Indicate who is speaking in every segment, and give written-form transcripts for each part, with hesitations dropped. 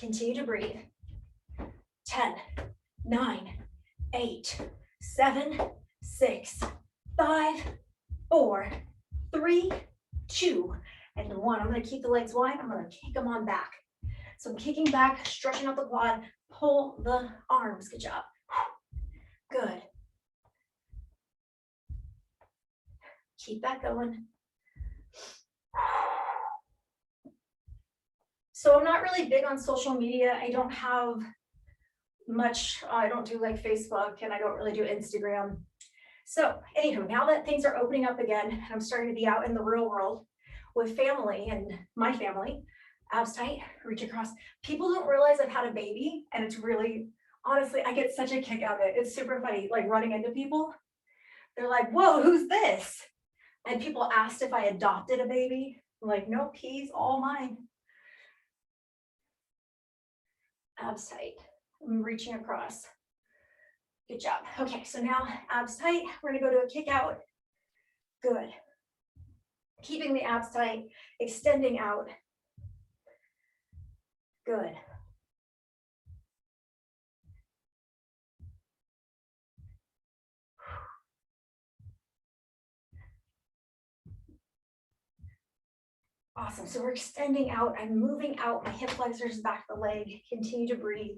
Speaker 1: Continue to breathe. 10, 9, 8, 7, 6, 5, 4, 3, 2, and 1. I'm going to keep the legs wide. I'm going to kick them on back. So I'm kicking back, stretching out the quad, pull the arms. Good job. Good. Keep that going. So I'm not really big on social media. I don't have much, I don't do like Facebook, and I don't really do Instagram. So anywho, now that things are opening up again, and I'm starting to be out in the real world with family and my family, abs tight, reach across. People don't realize I've had a baby, and it's really, honestly, I get such a kick out of it. It's super funny, like running into people. They're like, whoa, who's this? And people asked if I adopted a baby. I'm like, nope, he's all mine. Abs tight. I'm reaching across. Good job. Okay, so now abs tight. We're gonna go to a kick out. Good. Keeping the abs tight, extending out. Good. Awesome. So we're extending out. I'm moving out my hip flexors back the leg. Continue to breathe.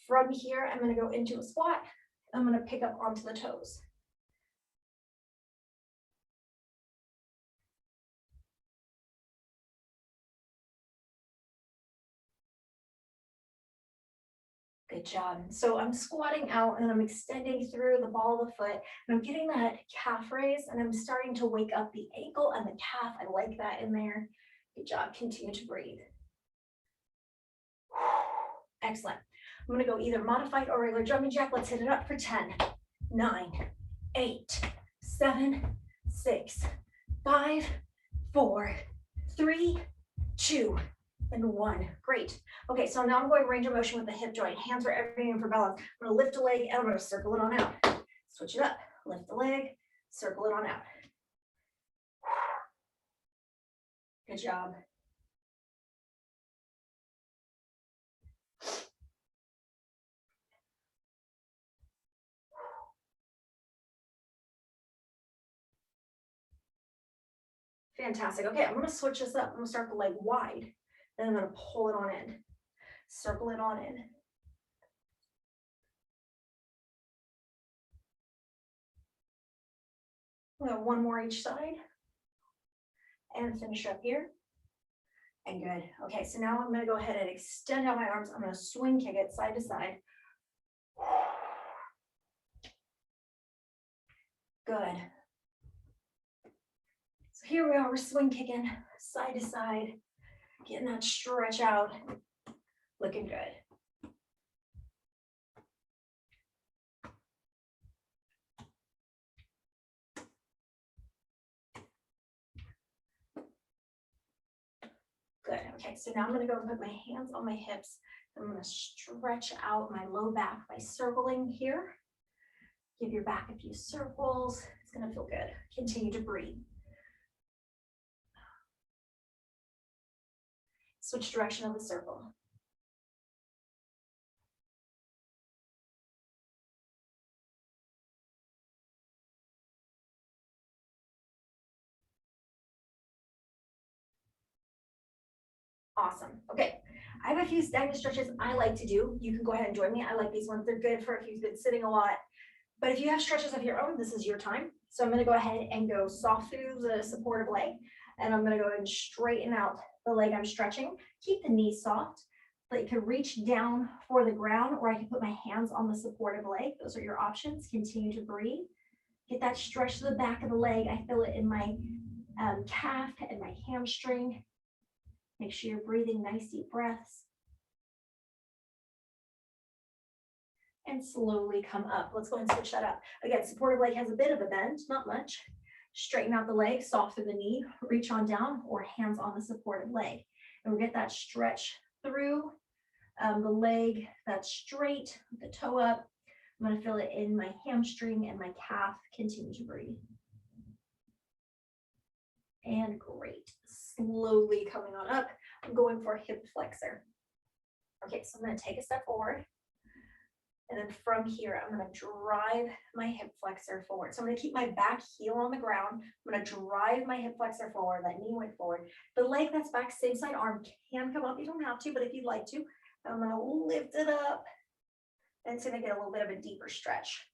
Speaker 1: From here, I'm going to go into a squat. I'm going to pick up onto the toes. Good job. So I'm squatting out and I'm extending through the ball of the foot, and I'm getting that calf raise, and I'm starting to wake up the ankle and the calf. I like that in there. Good job. Continue to breathe. Excellent. I'm going to go either modified or regular jumping jack. Let's hit it up for 10, 9, 8, 7, 6, 5, 4, 3, 2, and 1. Great. Okay, so now I'm going range of motion with the hip joint. Hands are everything for balance. I'm going to lift a leg and I'm going to circle it on out. Switch it up. Lift the leg, circle it on out. Good job. Fantastic. Okay, I'm going to switch this up. I'm going to start the leg wide. Then I'm going to pull it on in. Circle it on in. We'll have one more each side. And finish up here. And good. Okay, so now I'm going to go ahead and extend out my arms. I'm going to swing kick it side to side. Good. So here we are, we're swing kicking side to side, getting that stretch out. Looking good. Good. Okay, so now I'm going to go and put my hands on my hips. I'm going to stretch out my low back by circling here. Give your back a few circles. It's going to feel good. Continue to breathe. Switch direction of the circle. Awesome. Okay, I have a few stagnant stretches I like to do. You can go ahead and join me. I like these ones. They're good for if you've been sitting a lot. But if you have stretches of your own, this is your time. So I'm going to go ahead and go soft through the supportive leg. And I'm going to go ahead and straighten out the leg I'm stretching. Keep the knees soft. But you can reach down for the ground, or I can put my hands on the supportive leg. Those are your options. Continue to breathe. Get that stretch to the back of the leg. I feel it in my calf and my hamstring. Make sure you're breathing nice deep breaths. And slowly come up. Let's go ahead and switch that up. Again, supportive leg has a bit of a bend, not much. Straighten out the leg, soft through the knee, reach on down, or hands on the supportive leg. And we'll get that stretch through the leg that's straight, the toe up. I'm going to feel it in my hamstring and my calf. Continue to breathe. And great. slowly coming on up. I'm going for hip flexor. Okay, so I'm gonna take a step forward. And then from here, I'm gonna drive my hip flexor forward. So I'm gonna keep my back heel on the ground. I'm gonna drive my hip flexor forward, that knee went forward. The leg that's back, same side arm can come up. You don't have to, but if you'd like to, I'm gonna lift it up. And it's gonna get a little bit of a deeper stretch.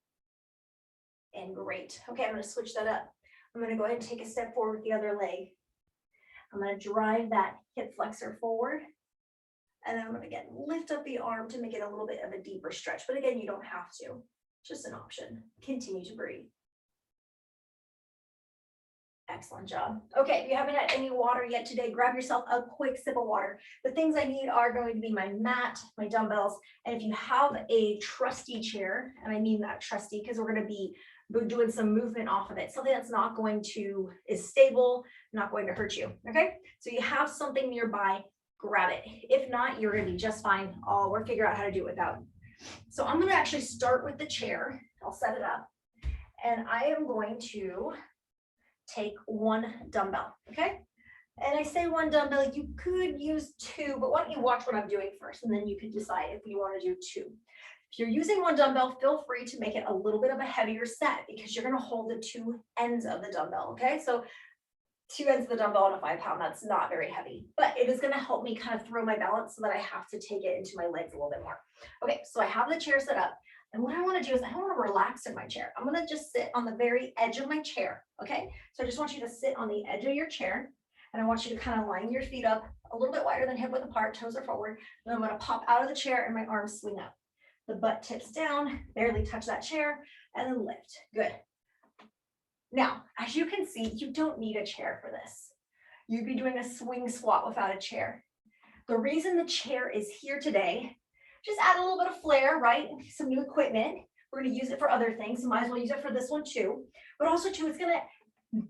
Speaker 1: And great. Okay, I'm gonna switch that up. I'm gonna go ahead and take a step forward with the other leg. I'm gonna drive that hip flexor forward. And then I'm gonna again lift up the arm to make it a little bit of a deeper stretch. But again, you don't have to, just an option. Continue to breathe. Excellent job. Okay, if you haven't had any water yet today, grab yourself a quick sip of water. The things I need are going to be my mat, my dumbbells, and if you have a trusty chair, and I mean that trusty because we're gonna be doing some movement off of it, something that's not going to, is stable, not going to hurt you, okay? So you have something nearby, grab it. If not, you're gonna be just fine. We'll figure out how to do it without. So I'm gonna actually start with the chair. I'll set it up. And I am going to take one dumbbell, okay? And I say one dumbbell, you could use two, but why don't you watch what I'm doing first, and then you can decide if you wanna do two. If you're using one dumbbell, feel free to make it a little bit of a heavier set because you're gonna hold the two ends of the dumbbell, okay? So 2 ends of the dumbbell on a 5-pound, that's not very heavy, but it is gonna help me kind of throw my balance so that I have to take it into my legs a little bit more. Okay, so I have the chair set up, and what I wanna do is I wanna relax in my chair. I'm gonna just sit on the very edge of my chair, okay? So I just want you to sit on the edge of your chair, and I want you to kind of line your feet up a little bit wider than hip width apart, toes are forward, and I'm gonna pop out of the chair and my arms swing up. The butt tips down, barely touch that chair, and then lift, good. Now, as you can see, you don't need a chair for this. You'd be doing a swing squat without a chair. The reason the chair is here today, just add a little bit of flair, right? Some new equipment. We're gonna use it for other things, so might as well use it for this one too. But also too, it's gonna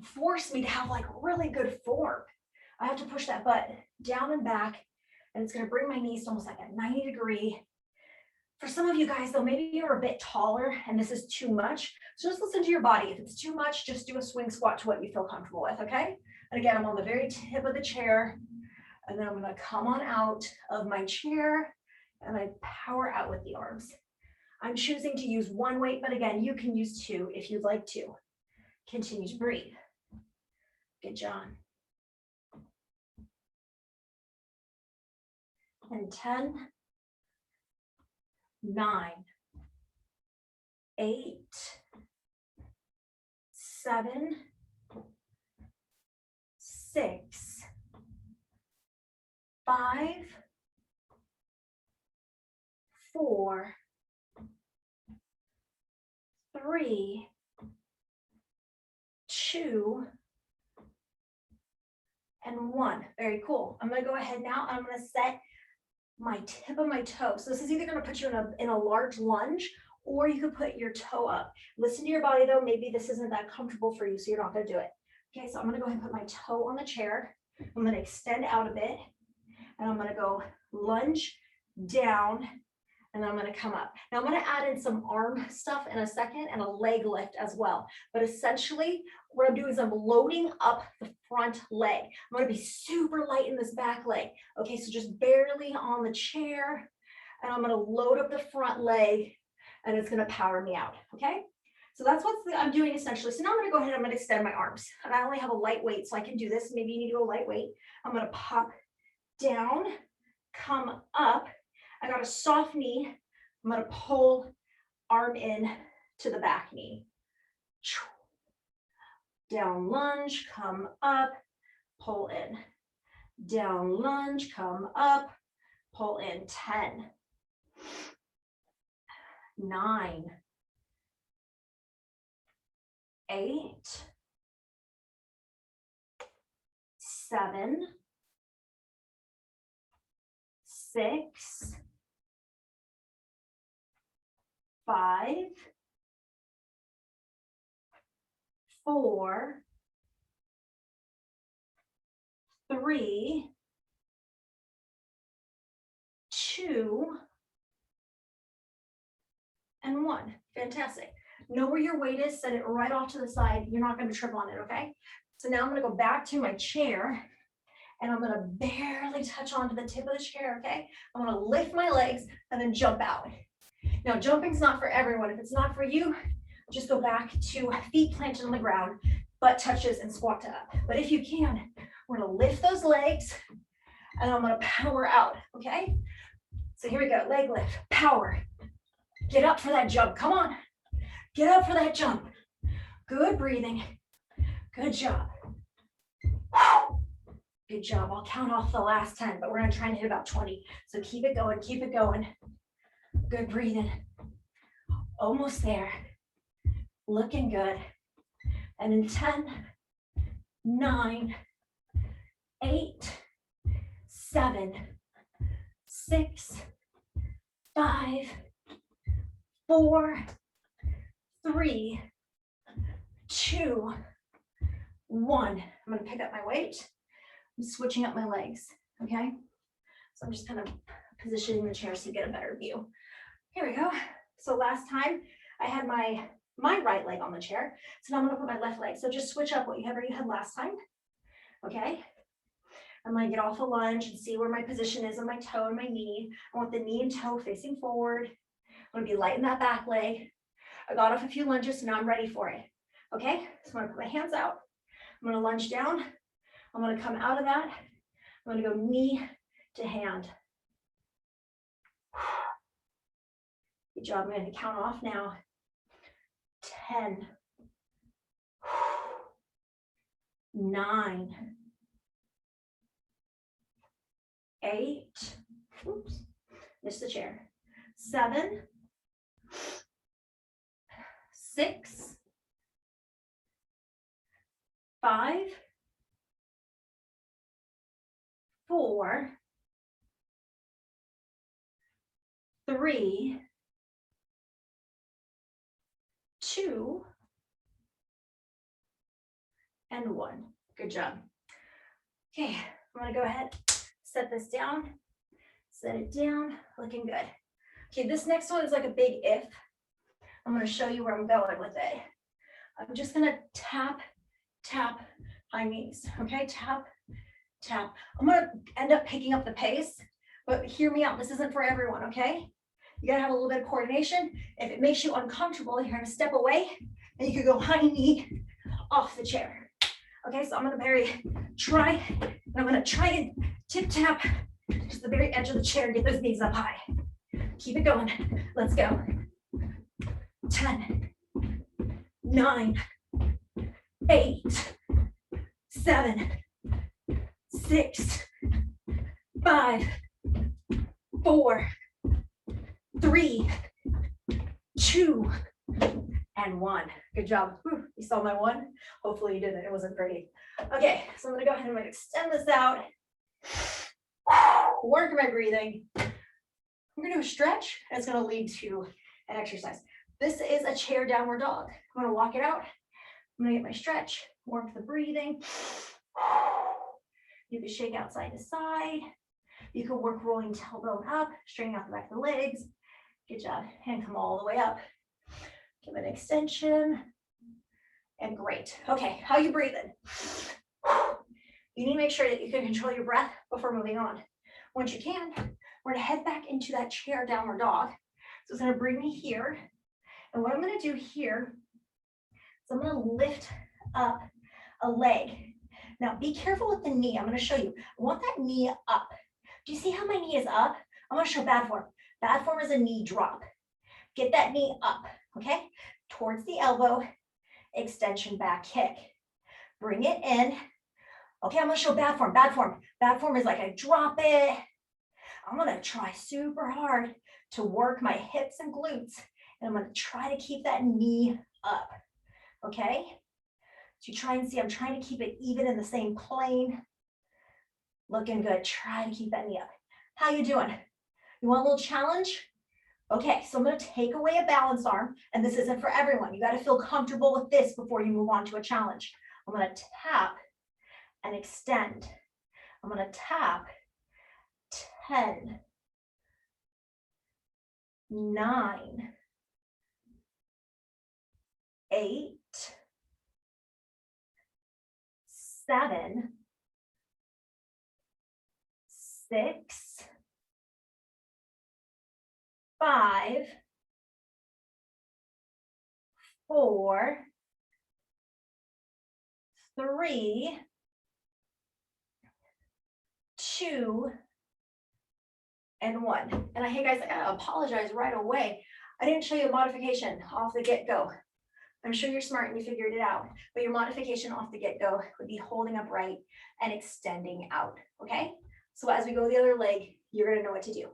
Speaker 1: force me to have like really good form. I have to push that butt down and back, and it's gonna bring my knees to almost like a 90-degree. For some of you guys though, maybe you're a bit taller and this is too much. So just listen to your body. If it's too much, just do a swing squat to what you feel comfortable with, okay? And again, I'm on the very tip of the chair, and then I'm gonna come on out of my chair and I power out with the arms. I'm choosing to use one weight, but again, you can use two if you'd like to. Continue to breathe. Good job. And 10, 9, 8, 7, 6, 5, 4, 3, 2, and 1. Very cool. I'm gonna go ahead now. I'm gonna set my tip of my toe. So this is either gonna put you in a large lunge, or you could put your toe up. Listen to your body though. Maybe this isn't that comfortable for you, so you're not gonna do it. Okay, so I'm gonna go ahead and put my toe on the chair. I'm gonna extend out a bit, and I'm gonna go lunge down, and I'm gonna come up. Now I'm gonna add in some arm stuff in a second and a leg lift as well. But essentially what I'm doing is I'm loading up the front leg. I'm gonna be super light in this back leg. Okay, so just barely on the chair, and I'm gonna load up the front leg, and it's gonna power me out, okay? So that's what I'm doing essentially. So now I'm gonna go ahead and I'm gonna extend my arms. And I only have a lightweight, so I can do this. Maybe you need to go lightweight. I'm gonna pop down, come up. I got a soft knee. I'm gonna pull arm in to the back knee. Down lunge, come up, pull in. Down lunge, come up, pull in. 10, 9, 8, 7, 6, 5, 4, 3, 2, and 1. Fantastic. Know where your weight is, set it right off to the side. You're not going to trip on it, okay? So now I'm going to go back to my chair, and I'm gonna barely touch onto the tip of the chair, okay? I'm gonna lift my legs and then jump out. Now, jumping's not for everyone. If it's not for you, just go back to feet planted on the ground, butt touches and squat to up. But if you can, we're gonna lift those legs and I'm gonna power out, okay? So here we go, leg lift, power. Get up for that jump, come on. Get up for that jump. Good breathing, good job. Good job, I'll count off the last 10, but we're gonna try and hit about 20. So keep it going, keep it going. Good breathing. Almost there. Looking good. And in 10, 9, 8, 7, 6, 5, 4, 3, 2, 1. I'm going to pick up my weight. I'm switching up my legs. Okay. So I'm just kind of positioning the chair so you get a better view. Here we go. So last time I had my right leg on the chair. So now I'm gonna put my left leg. So just switch up whatever you had last time. Okay. I'm gonna get off a lunge and see where my position is on my toe and my knee. I want the knee and toe facing forward. I'm gonna be light in that back leg. I got off a few lunges, so now I'm ready for it. Okay, so I'm gonna put my hands out. I'm gonna lunge down. I'm gonna come out of that. I'm gonna go knee to hand. Good job. I'm gonna count off now. 10, 9, 8, oops, missed the chair. 7, 6, 5, 4, 3, 2, and 1. Good job. Okay, I'm gonna go ahead, set this down, set it down, looking good. Okay, this next one is like a big if. I'm gonna show you where I'm going with it. I'm just gonna tap, tap my knees, okay? Tap, tap. I'm gonna end up picking up the pace, but hear me out. This isn't for everyone, okay? You gotta have a little bit of coordination. If it makes you uncomfortable, you're gonna step away and you could go high knee off the chair. Okay, so I'm gonna try, and I'm gonna try and tip tap to the very edge of the chair, get those knees up high. Keep it going, let's go. 10, 9, 8, 7, 6, 5, 4, 3, 2, and 1. Good job. Whew, you saw my 1? Hopefully you didn't. It wasn't pretty. Okay, so I'm gonna go ahead and extend this out. Work my breathing. We're gonna do a stretch, and it's gonna lead to an exercise. This is a chair downward dog. I'm gonna walk it out. I'm gonna get my stretch, work the breathing. You can shake out side to side. You can work rolling tailbone up, straighten out the back of the legs. Good job. And come all the way up. Give an extension. And great. Okay, how you breathing? You need to make sure that you can control your breath before moving on. Once you can, we're gonna head back into that chair downward dog. So it's gonna bring me here. And what I'm gonna do here is I'm gonna lift up a leg. Now be careful with the knee. I'm gonna show you. I want that knee up. Do you see how my knee is up? I'm gonna show bad form. Bad form is a knee drop. Get that knee up, okay? Towards the elbow, extension back kick. Bring it in. Okay, I'm gonna show bad form, bad form. Bad form is like I drop it. I'm gonna try super hard to work my hips and glutes. And I'm gonna try to keep that knee up, okay? So you try and see, I'm trying to keep it even in the same plane. Looking good, try to keep that knee up. How you doing? You want a little challenge? Okay, so I'm gonna take away a balance arm, and this isn't for everyone. You gotta feel comfortable with this before you move on to a challenge. I'm gonna tap and extend. I'm gonna tap 10, 9, 8, 7, 6, 5, 4, 3, 2, and 1. And hey guys, I gotta apologize right away. I didn't show you a modification off the get-go. I'm sure you're smart and you figured it out, but your modification off the get-go would be holding upright and extending out, okay? So as we go the other leg, you're gonna know what to do.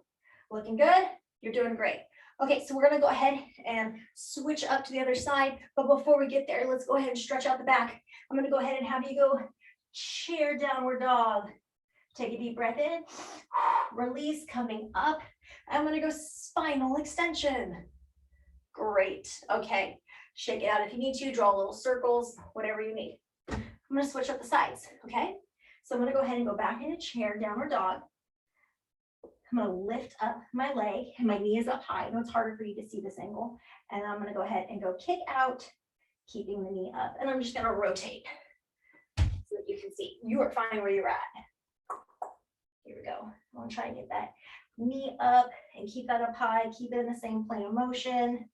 Speaker 1: Looking good, you're doing great. Okay, so we're gonna go ahead and switch up to the other side, but before we get there, let's go ahead and stretch out the back. I'm gonna go ahead and have you go chair downward dog. Take a deep breath in, release, coming up. I'm gonna go spinal extension. Great, okay. Shake it out if you need to, draw little circles, whatever you need. I'm gonna switch up the sides, okay? So I'm gonna go ahead and go back into chair, downward dog. I'm gonna lift up my leg and my knee is up high. I know it's harder for you to see this angle. And I'm gonna go ahead and go kick out, keeping the knee up. And I'm just gonna rotate so that you can see. You are fine where you're at. Here we go. I'm gonna try and get that knee up and keep that up high. Keep it in the same plane of motion.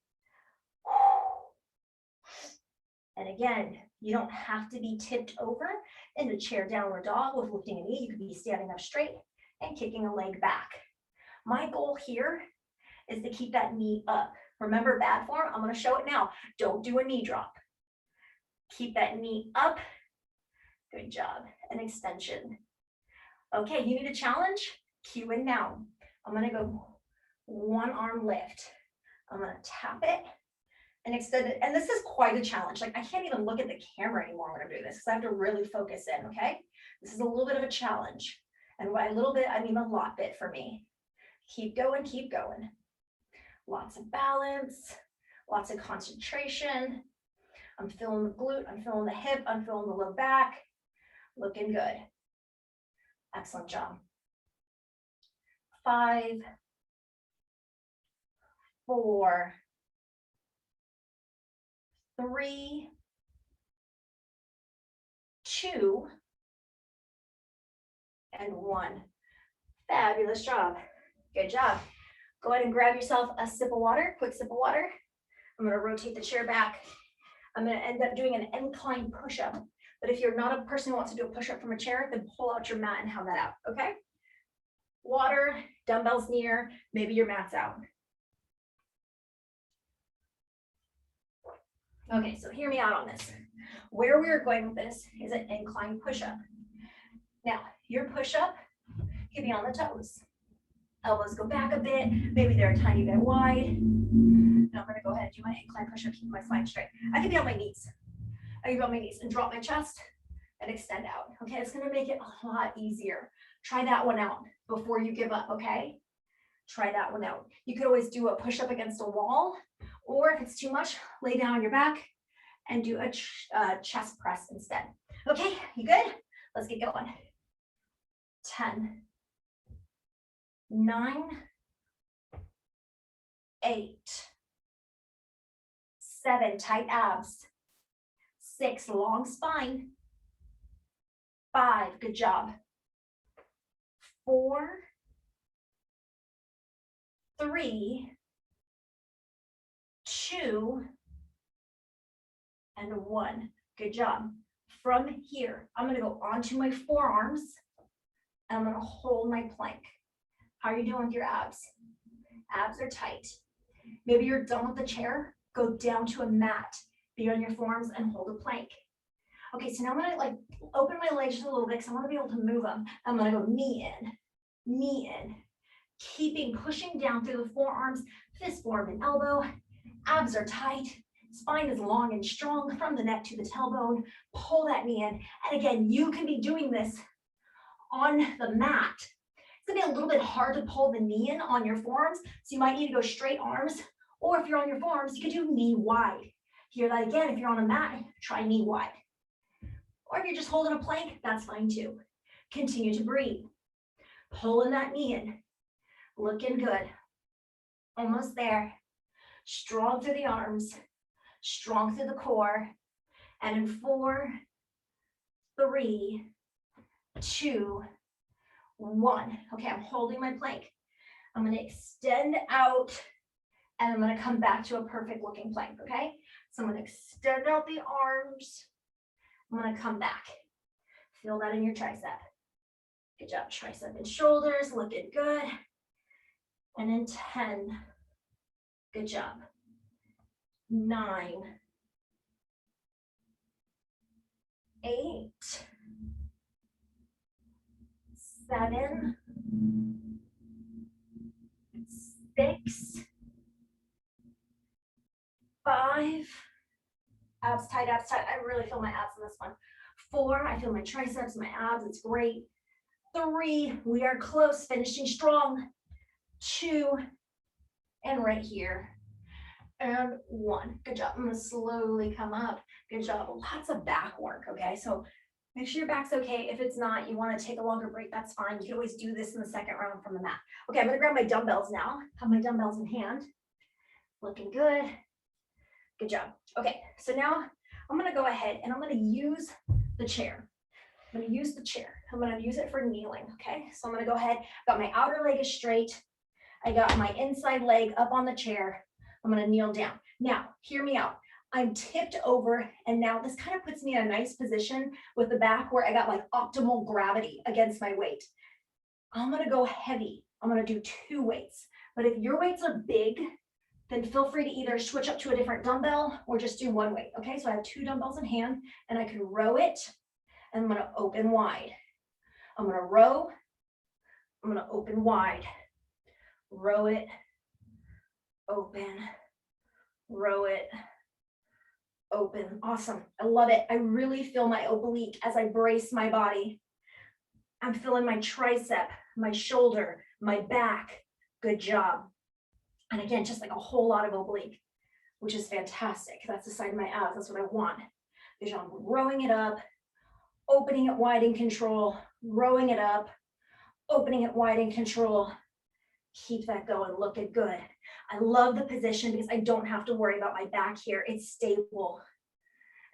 Speaker 1: And again, you don't have to be tipped over into chair downward dog with lifting a knee. You could be standing up straight and kicking a leg back. My goal here is to keep that knee up. Remember bad form? I'm gonna show it now. Don't do a knee drop. Keep that knee up. Good job. An extension. Okay, you need a challenge? Cue in now. I'm gonna go one arm lift. I'm gonna tap it and extend it. And this is quite a challenge. Like I can't even look at the camera anymore when I'm doing this because I have to really focus in, okay? This is a little bit of a challenge. And by a little bit, I mean a lot bit for me. Keep going, keep going. Lots of balance, lots of concentration. I'm feeling the glute, I'm feeling the hip, I'm feeling the low back. Looking good. Excellent job. 5, 4, 3, 2, and 1. Fabulous job. Good job. Go ahead and grab yourself a sip of water, quick sip of water. I'm going to rotate the chair back. I'm going to end up doing an incline push-up. But if you're not a person who wants to do a push-up from a chair, then pull out your mat and have that out, okay? Water, dumbbells near, maybe your mat's out. Okay, so hear me out on this. Where we're going with this is an incline push-up. Now, your push-up can be on the toes. Elbows go back a bit, maybe they're a tiny bit wide. And I'm gonna go ahead and do my incline push-up, keep my spine straight. I can be on my knees. I can be on my knees and drop my chest and extend out. Okay, it's gonna make it a lot easier. Try that one out before you give up, okay? Try that one out. You could always do a push-up against a wall, or if it's too much, lay down on your back and do a chest press instead. Okay, you good? Let's get going. 10, 9, 8, 7, tight abs. 6, long spine. 5, good job. 4, 3, 2, and 1. Good job. From here, I'm going to go onto my forearms and I'm going to hold my plank. How are you doing with your abs? Abs are tight. Maybe you're done with the chair. Go down to a mat. Be on your forearms and hold a plank. Okay, so now I'm going to like open my legs just a little bit because I want to be able to move them. I'm going to go knee in, pushing down through the forearms, fist form and elbow. Abs are tight. Spine is long and strong from the neck to the tailbone. Pull that knee in. And again, you can be doing this on the mat. It's gonna be a little bit hard to pull the knee in on your forearms, so you might need to go straight arms, or if you're on your forearms, you could do knee wide. Hear that again, if you're on a mat, try knee wide. Or if you're just holding a plank, that's fine too. Continue to breathe. Pulling that knee in. Looking good. Almost there. Strong through the arms, strong through the core. And in 4, 3, 2, 1. Okay, I'm holding my plank. I'm going to extend out and I'm going to come back to a perfect looking plank, okay? So I'm going to extend out the arms. I'm going to come back. Feel that in your tricep. Good job, tricep and shoulders, looking good. And in 10, good job. 9, 8, 7, 6, 5, abs tight, abs tight. I really feel my abs in this one. 4, I feel my triceps, my abs, it's great. 3, we are close, finishing strong. 2, and right here. And 1, good job. I'm gonna slowly come up. Good job, lots of back work, okay? So make sure your back's okay. If it's not, you wanna take a longer break, that's fine. You can always do this in the second round from the mat. Okay, I'm gonna grab my dumbbells now. Have my dumbbells in hand. Looking good. Good job. Okay, so now I'm gonna go ahead and I'm gonna use the chair. I'm gonna use the chair. I'm gonna use it for kneeling, okay? So I'm gonna go ahead, got my outer leg is straight. I got my inside leg up on the chair. I'm gonna kneel down. Now, hear me out. I'm tipped over and now this kind of puts me in a nice position with the back where I got like optimal gravity against my weight. I'm gonna go heavy. I'm gonna do 2 weights. But if your weights are big, then feel free to either switch up to a different dumbbell or just do 1 weight, okay? So I have 2 dumbbells in hand and I can row it and I'm gonna open wide. I'm gonna row, I'm gonna open wide. Row it, open, row it, open. Awesome. I love it. I really feel my oblique as I brace my body. I'm feeling my tricep, my shoulder, my back. Good job. And again, just like a whole lot of oblique, which is fantastic. That's the side of my abs. That's what I want. Good job. Rowing it up, opening it wide in control, rowing it up, opening it wide in control. Keep that going, looking good. I love the position because I don't have to worry about my back here. It's stable.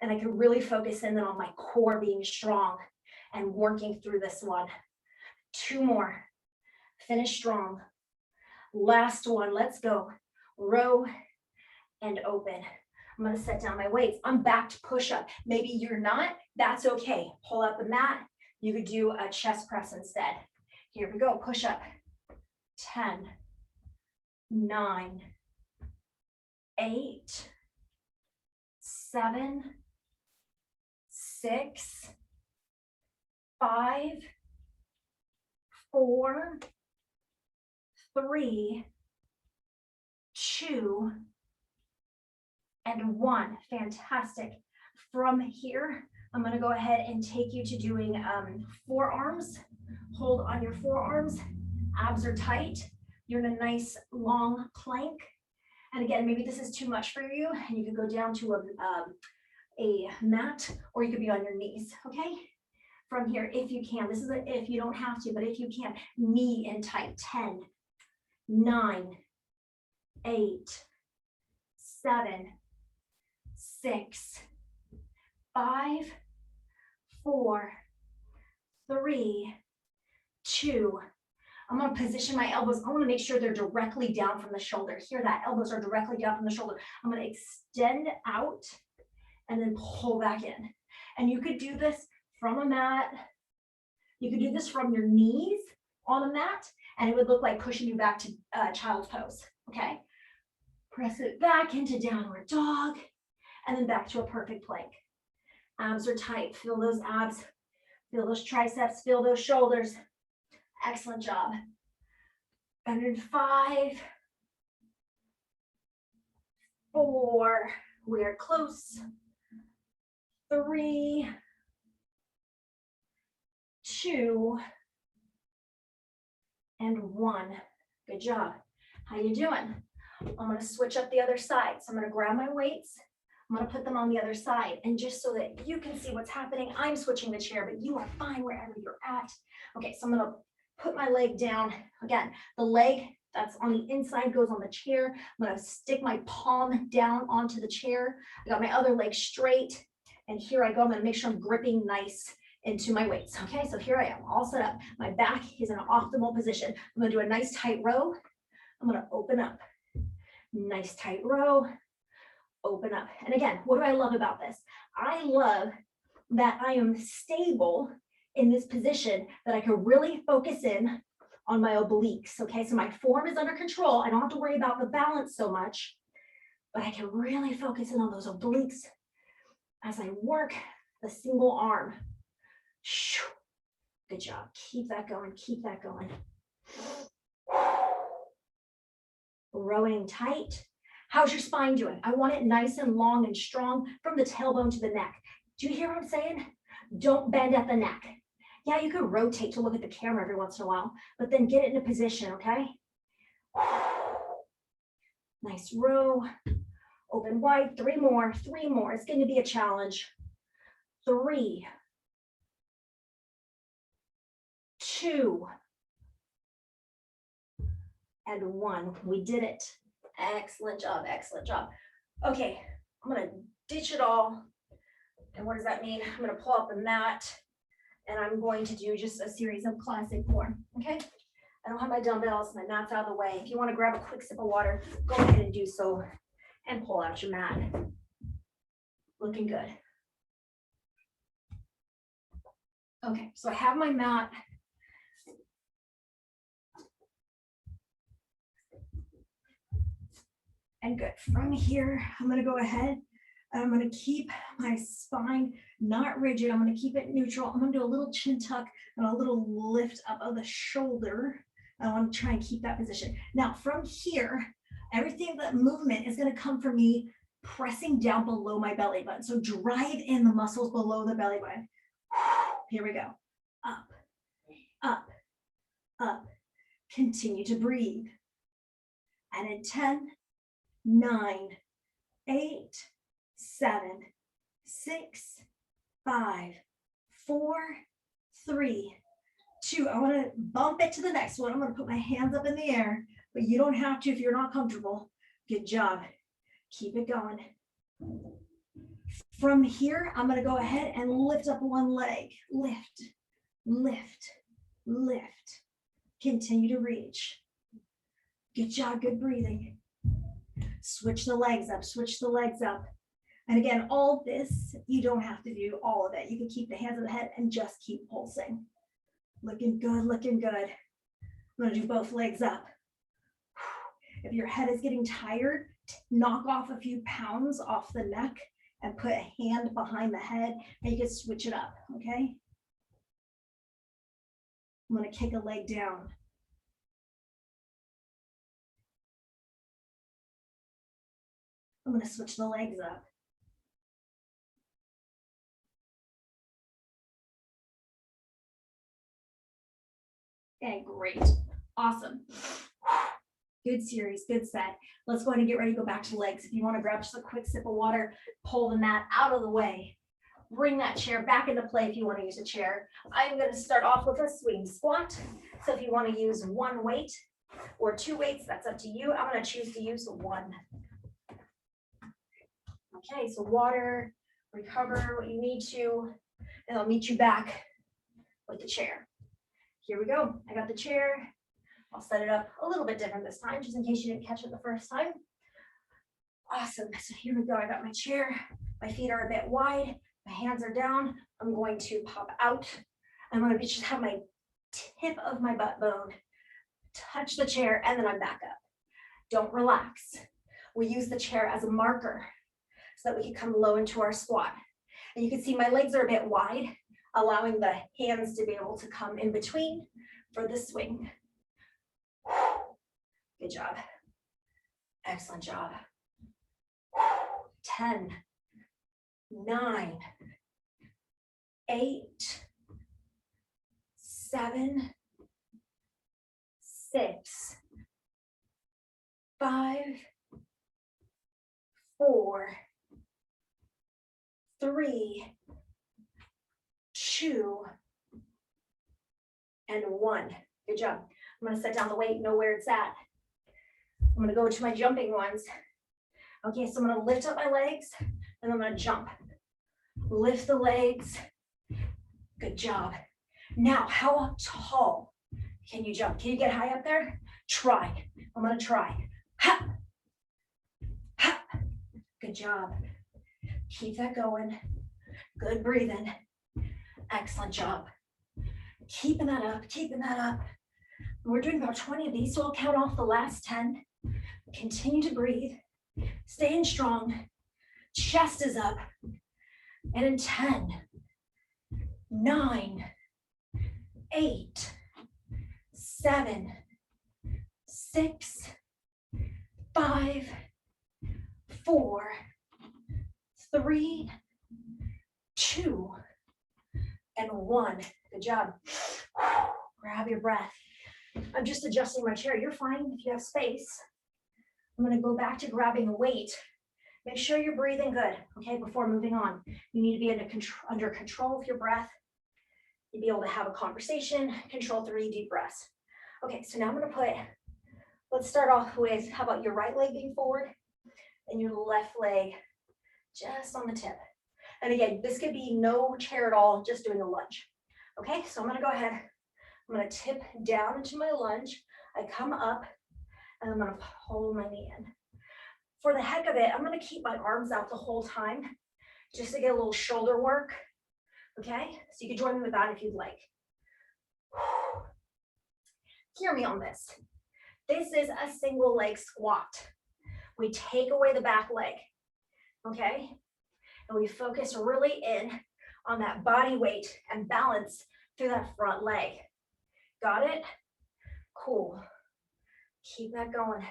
Speaker 1: And I can really focus in on my core being strong and working through this one. 2 more. Finish strong. Last one, let's go. Row and open. I'm gonna set down my weights. I'm back to push up. Maybe you're not, that's okay. Pull out the mat. You could do a chest press instead. Here we go, push up. 10, 9, 8, 7, 6, 5, 4, 3, 2, and 1. Fantastic. From here, I'm going to go ahead and take you to doing forearms. Hold on your forearms. Abs are tight. You're in a nice long plank. And again, maybe this is too much for you and you could go down to a mat or you could be on your knees, okay? From here, if you can, this is a if, you don't have to, but if you can, knee in tight. 10, 9, 8, 7, 6, 5, 4, 3, 2. I'm going to position my elbows. I want to make sure they're directly down from the shoulder. Hear that? Elbows are directly down from the shoulder. I'm going to extend out and then pull back in. And you could do this from a mat. You could do this from your knees on a mat, and it would look like pushing you back to child's pose, okay? Press it back into downward dog, and then back to a perfect plank. Abs are tight. Feel those abs. Feel those triceps. Feel those shoulders. Excellent job. And in 5, 4, we are close. 3, 2, and 1. Good job. How you doing? I'm going to switch up the other side. So I'm going to grab my weights. I'm going to put them on the other side. And just so that you can see what's happening, I'm switching the chair, but you are fine wherever you're at. Okay, so I'm going to put my leg down. Again, the leg that's on the inside goes on the chair. I'm going to stick my palm down onto the chair. I got my other leg straight. And here I go. I'm going to make sure I'm gripping nice into my weights. Okay, so here I am, all set up. My back is in an optimal position. I'm gonna do a nice tight row. I'm gonna open up. Nice tight row, open up. And again, what do I love about this? I love that I am stable in this position, that I can really focus in on my obliques. Okay, so my form is under control. I don't have to worry about the balance so much, but I can really focus in on those obliques as I work the single arm. Good job. Keep that going. Keep that going. Rowing tight. How's your spine doing? I want it nice and long and strong from the tailbone to the neck. Do you hear what I'm saying? Don't bend at the neck. Yeah, you could rotate to look at the camera every once in a while, but then get it in a position, okay? Nice row. Open wide. 3 more. 3 more. It's going to be a challenge. 3, 2, and 1. We did it. Excellent job. Excellent job. Okay, I'm going to ditch it all. And what does that mean? I'm going to pull up the mat and I'm going to do just a series of classic form. Okay, I don't have my dumbbells. My mat's out of the way. If you want to grab a quick sip of water, go ahead and do so and pull out your mat. Looking good. Okay, so I have my mat. And good. From here, I'm going to go ahead and I'm going to keep my spine not rigid. I'm going to keep it neutral. I'm going to do a little chin tuck and a little lift up of the shoulder. I want to try and keep that position. Now, from here, everything, that movement is going to come from me pressing down below my belly button. So drive in the muscles below the belly button. Here we go. Up, up, up. Continue to breathe. And in 10, 9, 8, 7, 6, 5, 4, 3, 2. I want to bump it to the next one. I'm going to put my hands up in the air, but you don't have to if you're not comfortable. Good job. Keep it going. From here, I'm going to go ahead and lift up one leg. Lift, lift, lift. Continue to reach. Good job. Good breathing. Switch the legs up. Switch the legs up. And again, all this, you don't have to do all of it. You can keep the hands on the head and just keep pulsing. Looking good, looking good. I'm going to do both legs up. If your head is getting tired, knock off a few pounds off the neck and put a hand behind the head, and you can switch it up, okay? I'm going to kick a leg down. I'm going to switch the legs up. And great. Awesome. Good series, good set. Let's go ahead and get ready to go back to legs. If you want to grab just a quick sip of water, pull the mat out of the way. Bring that chair back into play if you want to use a chair. I'm going to start off with a swing squat. So if you want to use 1 weight or 2 weights, that's up to you. I'm going to choose to use 1. Okay, so water, recover what you need to, and I'll meet you back with the chair. Here we go. I got the chair. I'll set it up a little bit different this time, just in case you didn't catch it the first time. Awesome. So here we go. I got my chair. My feet are a bit wide. My hands are down. I'm going to pop out. I'm going to just have my tip of my butt bone touch the chair, and then I'm back up. Don't relax. We use the chair as a marker so that we can come low into our squat. And you can see my legs are a bit wide, allowing the hands to be able to come in between for the swing. Good job. Excellent job. 10, 9, 8, 7, 6, 5, 4, 3, 2, and 1. Good job. I'm going to set down the weight, know where it's at. I'm going to go to my jumping ones. Okay, so I'm going to lift up my legs, and I'm going to jump. Lift the legs, Good job. Now, how tall can you jump? Can you get high up there? Try. I'm gonna try. Ha! Ha! Good job. Keep that going. Good breathing. Excellent job. Keeping that up, keeping that up. We're doing about 20 of these, so I'll count off the last 10. Continue to breathe. Staying strong. Chest is up. And in 10, 9, 8, 7, 6, 5, 4, 3, 2, and 1. Good job. Grab your breath. I'm just adjusting my chair. You're fine if you have space. I'm going to go back to grabbing a weight. Make sure you're breathing good, okay, before moving on. You need to be under control of your breath. You'll be able to have a conversation, control 3 deep breaths. Okay, so now I'm going to let's start off with, how about your right leg being forward and your left leg just on the tip. And again, this could be no chair at all, just doing a lunge. Okay, so I'm going to go ahead. I'm going to tip down into my lunge. I come up and I'm going to pull my knee in. For the heck of it, I'm going to keep my arms out the whole time just to get a little shoulder work. Okay, so you can join me with that if you'd like. Hear me on this. This is a single leg squat. We take away the back leg, okay? And we focus really in on that body weight and balance through that front leg. Got it? Cool. Keep that going.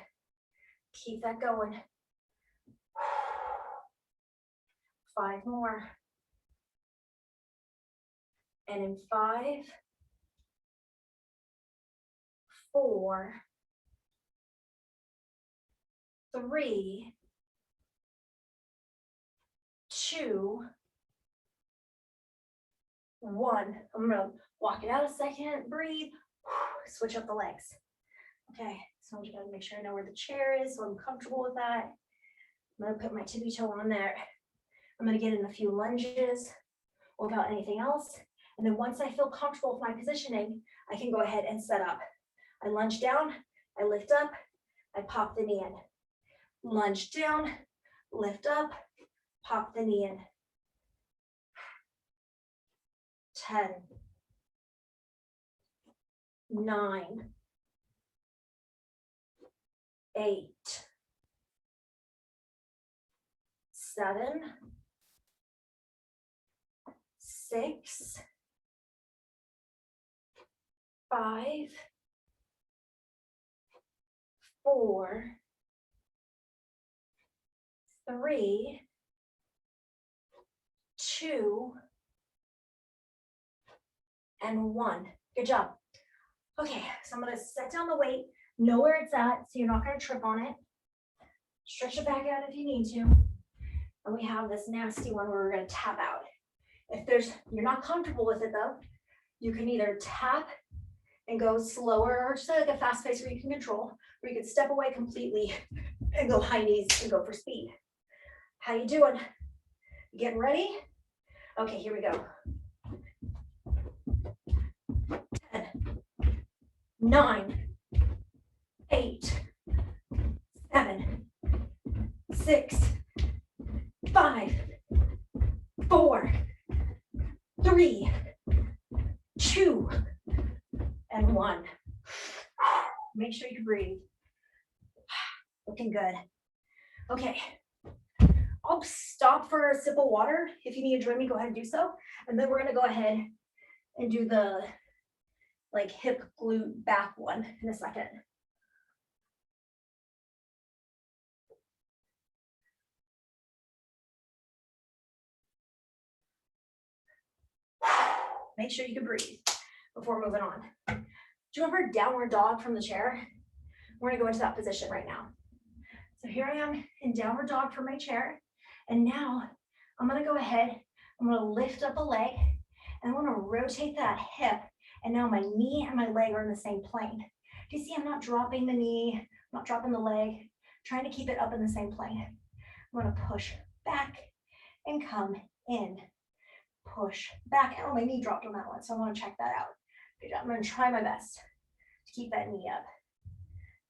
Speaker 1: Keep that going. 5 more. And in 5, 4, 3, 2, 1. I'm gonna walk it out a second, breathe, switch up the legs. Okay, so I'm just gonna make sure I know where the chair is, so I'm comfortable with that. I'm gonna put my tippy toe on there. I'm gonna get in a few lunges without anything else. And then once I feel comfortable with my positioning, I can go ahead and set up. I lunge down, I lift up, I pop the knee in. Lunge down, lift up, pop the knee in. 10, 9, 8, 7, 6, 5, 4, 3, 2, and 1. Good job. Okay, so I'm gonna set down the weight, know where it's at, so you're not gonna trip on it. Stretch it back out if you need to. And we have this nasty one where we're gonna tap out. If you're not comfortable with it though, you can either tap and go slower, or just like a fast pace where you can control, or you can step away completely and go high knees and go for speed. How you doing? You getting ready? Okay, here we go. 10, 9, 8, 7, 6, 5, 4, 3, 2, and 1. Make sure you breathe. Looking good. Okay. I'll stop for a sip of water. If you need to join me, go ahead and do so. And then we're going to go ahead and do the hip glute back one in a second. Make sure you can breathe before moving on. Do you remember downward dog from the chair? We're going to go into that position right now. So here I am in downward dog from my chair. And now I'm going to go ahead, I'm going to lift up a leg, and I'm going to rotate that hip. And now my knee and my leg are in the same plane. Do you see I'm not dropping the knee, I'm not dropping the leg, trying to keep it up in the same plane. I'm going to push back and come in. push back. Oh, my knee dropped on that one, so I want to check that out. Good job. I'm going to try my best to keep that knee up.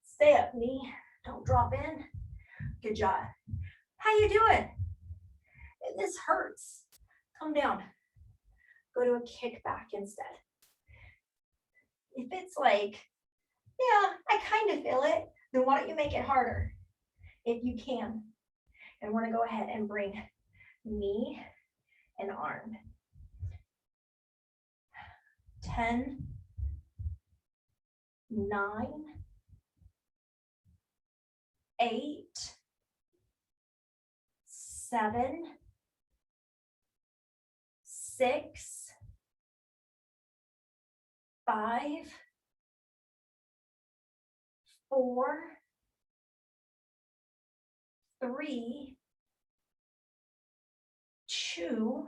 Speaker 1: Stay up, knee. Don't drop in. Good job. How you doing? This hurts. Come down. Go to a kickback instead. If it's like, yeah, I kind of feel it, then why don't you make it harder if you can? And we're going to go ahead and bring knee and arm. 10, 9, 8, 7, 6, 5, 4, 3, 2,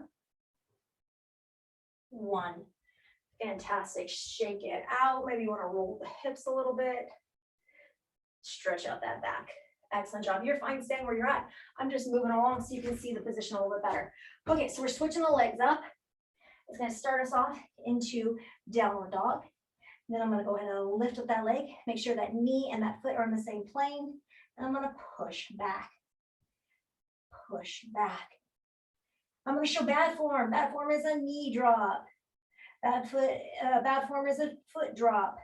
Speaker 1: 1. Fantastic. Shake it out. Maybe you want to roll the hips a little bit. Stretch out that back. Excellent job. You're fine staying where you're at. I'm just moving along so you can see the position a little bit better. Okay, so we're switching the legs up. It's going to start us off into downward dog. Then I'm going to go ahead and lift up that leg. Make sure that knee and that foot are on the same plane. And I'm going to push back. Push back. I'm going to show bad form. Bad form is a knee drop. Bad form is a foot drop.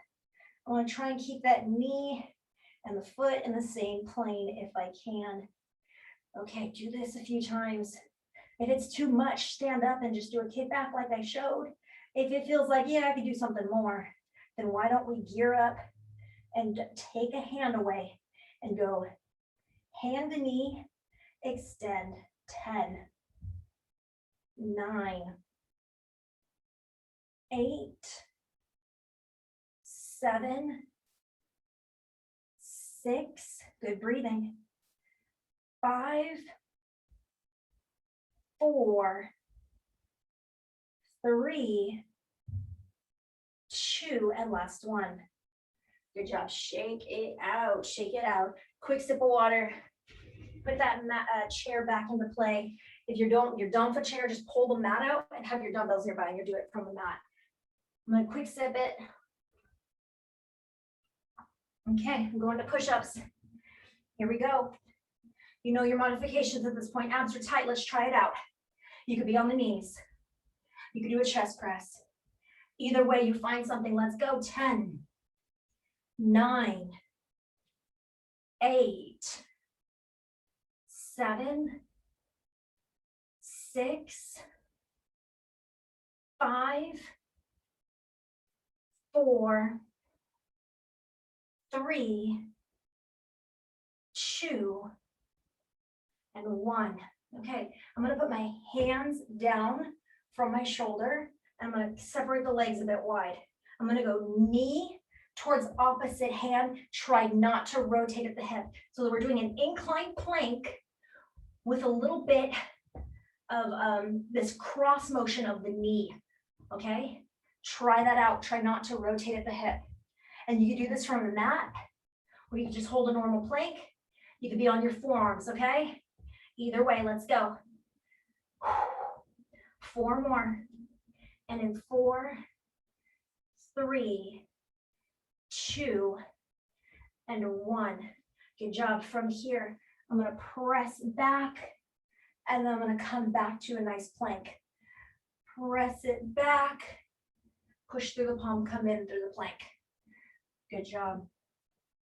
Speaker 1: I want to try and keep that knee and the foot in the same plane if I can. Okay, do this a few times. If it's too much, stand up and just do a kickback like I showed. If it feels like, yeah, I could do something more, then why don't we gear up and take a hand away and go hand to knee, extend. 10, 9, 8, 7, 6, good breathing. 5, 4, 3, 2, and last one. Good job. Shake it out. Shake it out. Quick sip of water. Put that chair back into play. If you're done for chair, just pull the mat out and have your dumbbells nearby and you do it from the mat. I'm going to quick sip it. Okay, I'm going to push-ups. Here we go. You know your modifications at this point. Abs are tight. Let's try it out. You could be on the knees. You could do a chest press. Either way, you find something. Let's go. 10, 9, 8, 7, 6, 5, 4, 3, 2, and 1. Okay, I'm going to put my hands down from my shoulder. I'm going to separate the legs a bit wide. I'm going to go knee towards opposite hand. Try not to rotate at the hip. So that we're doing an inclined plank with a little bit of this cross motion of the knee. Okay, try that out. Try not to rotate at the hip. And you can do this from the mat, or you can just hold a normal plank. You could be on your forearms, okay? Either way, let's go. 4 more. And in 4, 3, 2, and 1. Good job. From here, I'm going to press back, and then I'm going to come back to a nice plank. Press it back, push through the palm, come in through the plank. Good job.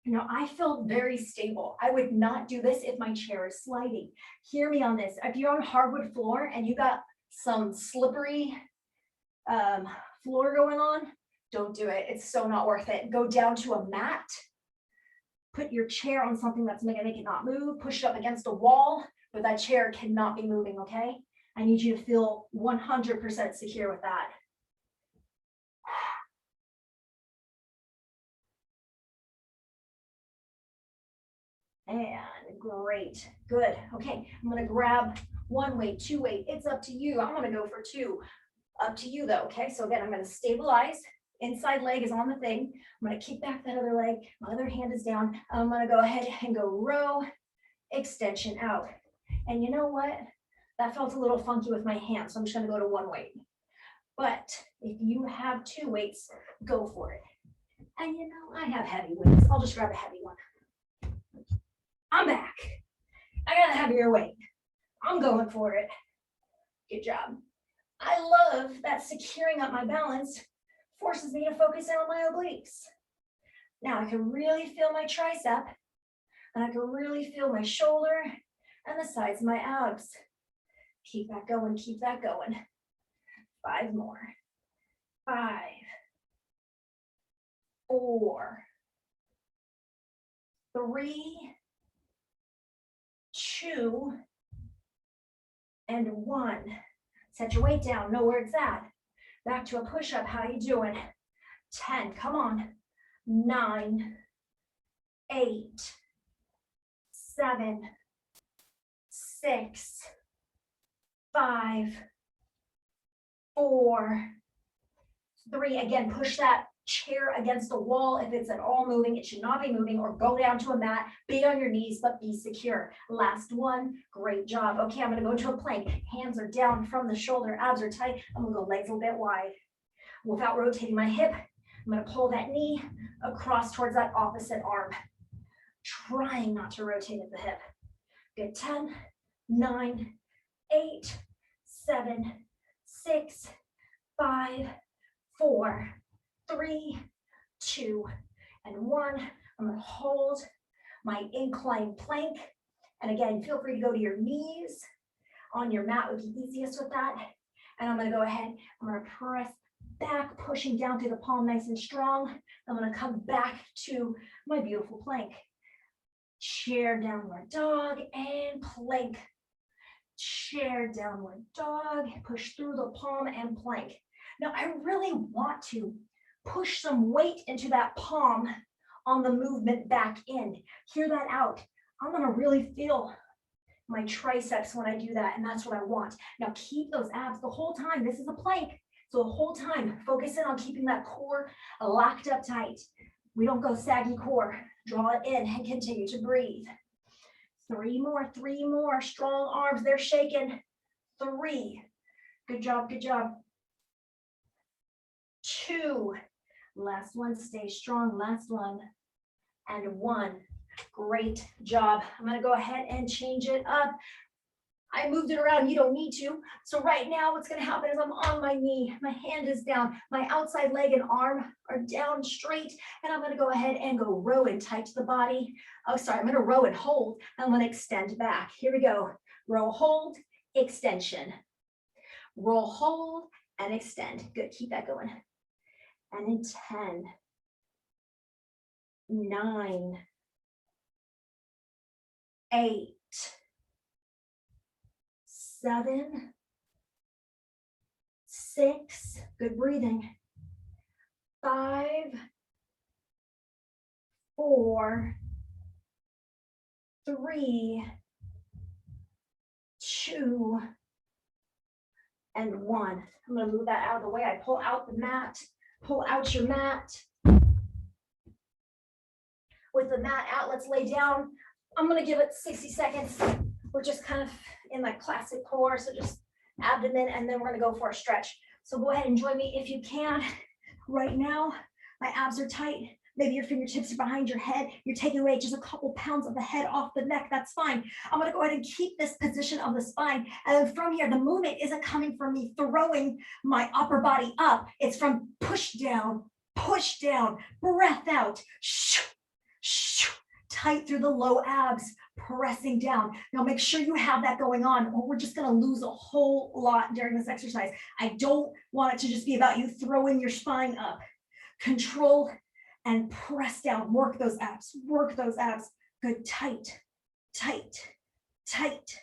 Speaker 1: Now, I feel very stable. I would not do this if my chair is sliding. Hear me on this. If you're on hardwood floor and you got some slippery floor going on, don't do it. It's so not worth it. Go down to a mat. Put your chair on something that's going to make it not move. Push it up against a wall, but that chair cannot be moving, okay? I need you to feel 100% secure with that. And great, good. Okay, I'm gonna grab 1 weight, 2 weight. It's up to you. I'm gonna go for 2. Up to you though, okay? So again, I'm gonna stabilize. Inside leg is on the thing. I'm gonna kick back that other leg. My other hand is down. I'm gonna go ahead and go row, extension out. And you know what? That felt a little funky with my hand, so I'm just gonna go to one weight. But if you have two weights, go for it. And you know, I have heavy weights. I'll just grab a heavy one. I'm back. I got a heavier weight. I'm going for it. Good job. I love that securing up my balance forces me to focus in on my obliques. Now I can really feel my tricep, and I can really feel my shoulder and the sides of my abs. Keep that going, keep that going. 5 more. 5, 4, 3, 2, and 1. Set your weight down, know where it's at. Back to a push-up, how you doing? 10, come on. 9, 8, 7, 6, 5, 4, 3. Again, push that chair against the wall. If it's at all moving, it should not be moving, or go down to a mat, be on your knees, but be secure. Last one, great job. Okay, I'm gonna go into a plank. Hands are down from the shoulder, abs are tight. I'm gonna go legs a little bit wide. Without rotating my hip, I'm gonna pull that knee across towards that opposite arm. Trying not to rotate at the hip. Good, 10, 9, 8, 7, 6, 5, 4, 3, 2, and 1. I'm gonna hold my incline plank. And again, feel free to go to your knees. On your mat would be easiest with that. And I'm gonna go ahead, I'm gonna press back, pushing down through the palm nice and strong. I'm gonna come back to my beautiful plank. Chair, downward dog, and plank. Chair, downward dog, push through the palm and plank. Now I really want to push some weight into that palm on the movement back in. Hear that out. I'm gonna really feel my triceps when I do that, and that's what I want. Now keep those abs the whole time. This is a plank, so the whole time, focus in on keeping that core locked up tight. We don't go saggy core. Draw it in and continue to breathe. 3 more, 3 more. Strong arms, they're shaking. 3. Good job, good job. 2. Last one, stay strong. Last one. And 1. Great job. I'm gonna go ahead and change it up. I moved it around, you don't need to. So right now what's gonna happen is I'm on my knee, my hand is down, my outside leg and arm are down straight, and I'm gonna go ahead and go row and tight to the body. Oh, sorry, I'm gonna row and hold, and I'm gonna extend back. Here we go. Row, hold, extension. Roll, hold, and extend. Good, keep that going. And in 10, 9, 8, 7, 6, good breathing. 5, 4, 3, 2, and 1. I'm gonna move that out of the way. I pull out the mat, pull out your mat. With the mat out, let's lay down. I'm gonna give it 60 seconds. We're just kind of in that classic core, so just abdomen, and then we're gonna go for a stretch. So go ahead and join me if you can. Right now, my abs are tight. Maybe your fingertips are behind your head. You're taking away just a couple pounds of the head off the neck. That's fine. I'm gonna go ahead and keep this position of the spine. And then from here, the movement isn't coming from me throwing my upper body up. It's from push down, breath out. Tight through the low abs, pressing down. Now make sure you have that going on, or we're just gonna lose a whole lot during this exercise. I don't want it to just be about you throwing your spine up. Control and press down, work those abs, work those abs. Good, tight, tight, tight.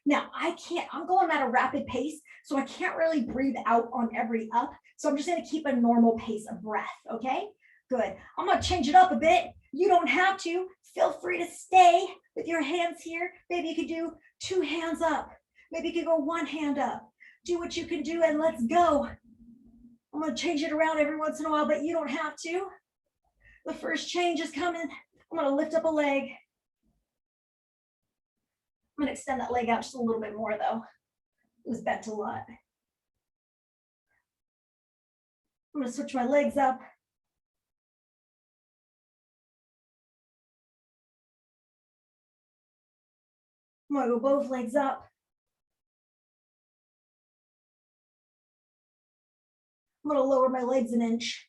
Speaker 1: Now I'm going at a rapid pace, so I can't really breathe out on every up. So I'm just gonna keep a normal pace of breath, okay? Good. I'm gonna change it up a bit. You don't have to. Feel free to stay with your hands here. Maybe you could do 2 hands up. Maybe you could go 1 hand up. Do what you can do and let's go. I'm gonna change it around every once in a while, but you don't have to. The first change is coming. I'm gonna lift up a leg. I'm I'm gonna extend that leg out just a little bit more though. It was bent a lot. I'm gonna switch my legs up. I'm gonna go both legs up. I'm gonna lower my legs an inch.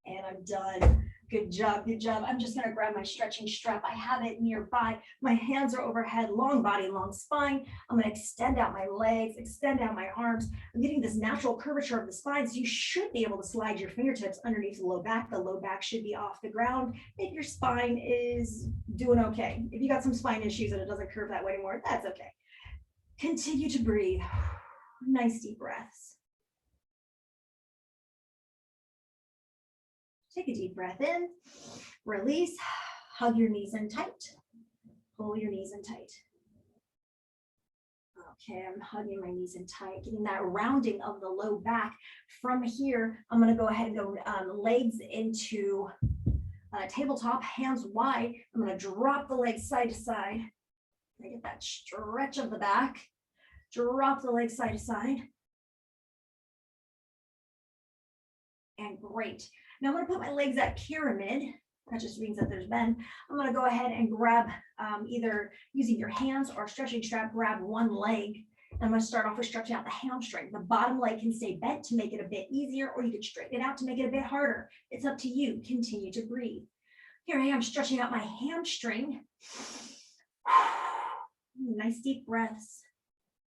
Speaker 1: And I'm done. Good job, good job. I'm just gonna grab my stretching strap. I have it nearby. My hands are overhead, long body, long spine. I'm gonna extend out my legs, extend out my arms. I'm getting this natural curvature of the spine, so you should be able to slide your fingertips underneath the low back. The low back should be off the ground. If your spine is doing okay. If you got some spine issues and it doesn't curve that way anymore, that's okay. Continue to breathe. Nice deep breaths. Take a deep breath in, release, hug your knees in tight, pull your knees in tight. Okay, I'm hugging my knees in tight, getting that rounding of the low back. From here, I'm gonna go ahead and go legs into tabletop, hands wide. I'm gonna drop the legs side to side. I get that stretch of the back, drop the legs side to side. And great. Now I'm going to put my legs at pyramid. That just means that there's bend. I'm going to go ahead and grab either using your hands or stretching strap, grab one leg. I'm going to start off with stretching out the hamstring. The bottom leg can stay bent to make it a bit easier, or you could straighten it out to make it a bit harder. It's up to you. Continue to breathe. Here I am stretching out my hamstring. Nice deep breaths.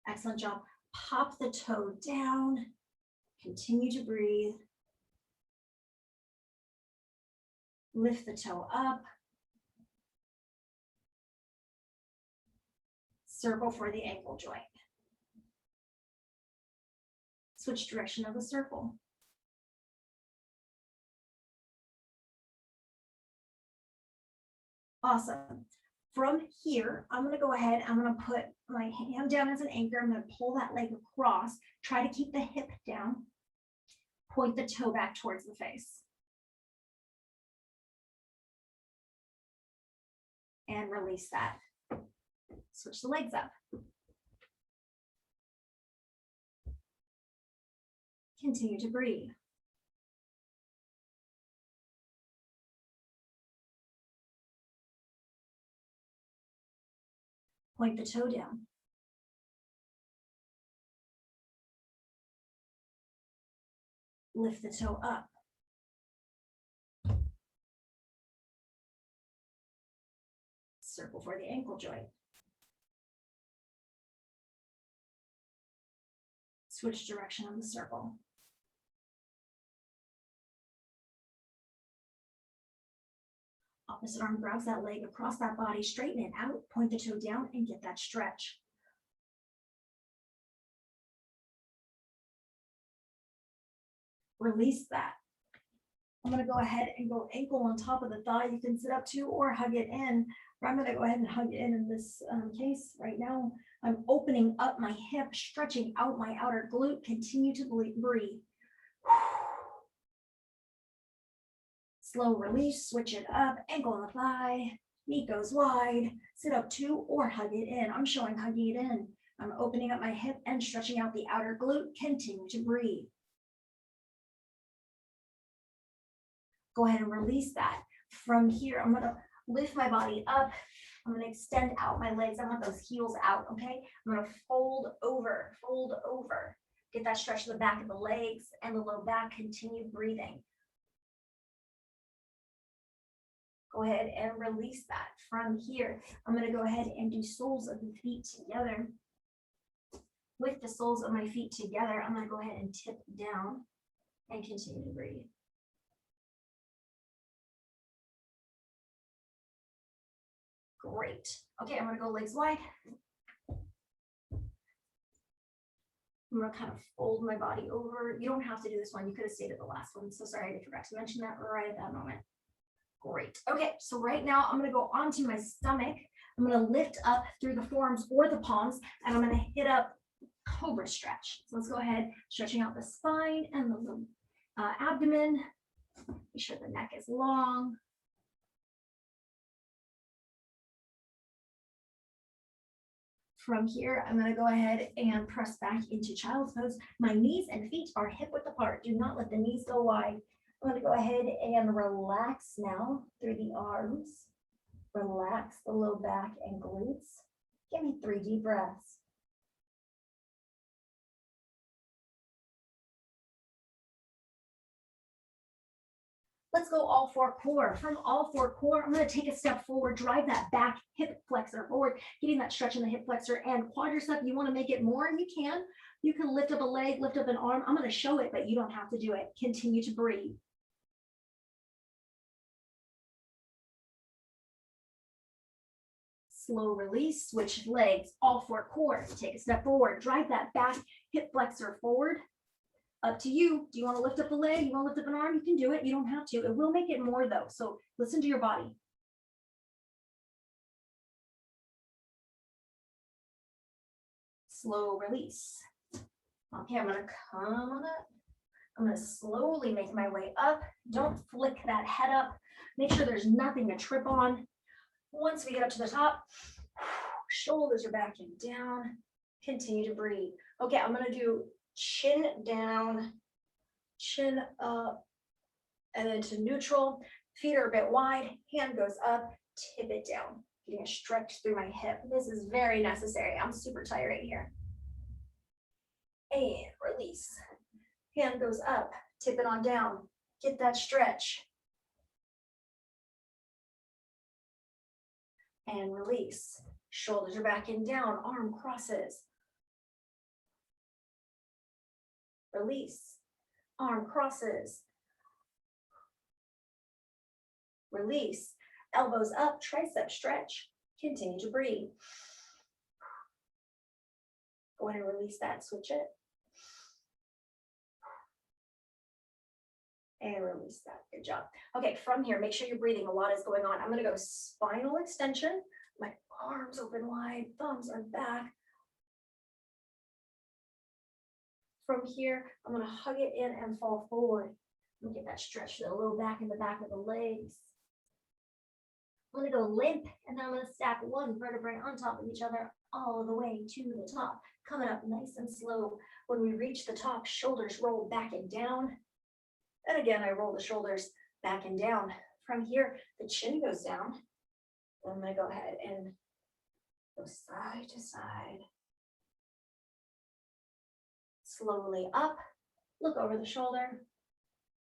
Speaker 1: Excellent job. Pop the toe down. Continue to breathe. Lift the toe up. Circle for the ankle joint. Switch direction of the circle. Awesome. From here, I'm going to go ahead, I'm going to put my hand down as an anchor. I'm going to pull that leg across, try to keep the hip down, point the toe back towards the face. And release that. Switch the legs up. Continue to breathe. Point the toe down. Lift the toe up. Circle for the ankle joint. Switch direction of the circle. Opposite arm grabs that leg across that body, straighten it out, point the toe down, and get that stretch. Release that. I'm going to go ahead and go ankle on top of the thigh. You can sit up to or hug it in. Or I'm going to go ahead and hug it in this case right now. I'm opening up my hip, stretching out my outer glute. Continue to breathe. Slow release, switch it up, ankle on the thigh, knee goes wide, sit up to or hug it in. I'm showing hugging it in. I'm opening up my hip and stretching out the outer glute. Continue to breathe. Go ahead and release that. From here, I'm going to lift my body up. I'm going to extend out my legs. I want those heels out, okay? I'm going to fold over, fold over. Get that stretch to the back of the legs and the low back. Continue breathing. Go ahead and release that. From here, I'm going to go ahead and do soles of the feet together. With the soles of my feet together, I'm going to go ahead and tip down and continue to breathe. Great. Okay, I'm going to go legs wide. I'm going to kind of fold my body over. You don't have to do this one. You could have stayed at the last one. So sorry, I forgot to mention that right at that moment. Great. Okay, so right now I'm going to go onto my stomach. I'm going to lift up through the forearms or the palms, and I'm going to hit up cobra stretch. So let's go ahead, stretching out the spine and the abdomen. Make sure the neck is long. From here, I'm going to go ahead and press back into child's pose. My knees and feet are hip width apart. Do not let the knees go wide. I'm going to go ahead and relax now through the arms. Relax the low back and glutes. Give me 3 deep breaths. Let's go all four core. From all four core, I'm going to take a step forward, drive that back hip flexor forward, getting that stretch in the hip flexor and quadricep. You want to make it more, you can. You can lift up a leg, lift up an arm. I'm going to show it, but you don't have to do it. Continue to breathe. Slow release, switch legs, all four core. Take a step forward, drive that back hip flexor forward. Up to you. Do you want to lift up a leg? You want to lift up an arm? You can do it. You don't have to. It will make it more though. So listen to your body. Slow release. Okay, I'm going to come on up. I'm going to slowly make my way up. Don't flick that head up. Make sure there's nothing to trip on. Once we get up to the top, shoulders are back and down. Continue to breathe. Okay, I'm going to do chin down, chin up, and then to neutral. Feet are a bit wide, hand goes up, tip it down. Getting a stretch through my hip. This is very necessary. I'm super tired right here. And release. Hand goes up, tip it on down. Get that stretch. And release. Shoulders are back and down, arm crosses. Release. Arm crosses. Release. Elbows up, tricep stretch. Continue to breathe. Go ahead and release that, switch it. And release that, good job. Okay, from here, make sure you're breathing, a lot is going on. I'm gonna go spinal extension, my arms open wide, thumbs are back. From here, I'm gonna hug it in and fall forward. Look at that stretch to the low back and the back of the legs. I'm gonna go limp, and then I'm gonna stack one vertebrae on top of each other all the way to the top. Coming up nice and slow. When we reach the top, shoulders roll back and down. And again, I roll the shoulders back and down. From here, the chin goes down. I'm gonna go ahead and go side to side. Slowly up, look over the shoulder,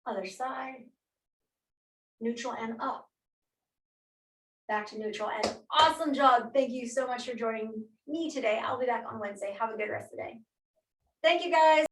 Speaker 1: other side, neutral and up. Back to neutral and awesome job. Thank you so much for joining me today. I'll be back on Wednesday. Have a good rest of the day. Thank you guys.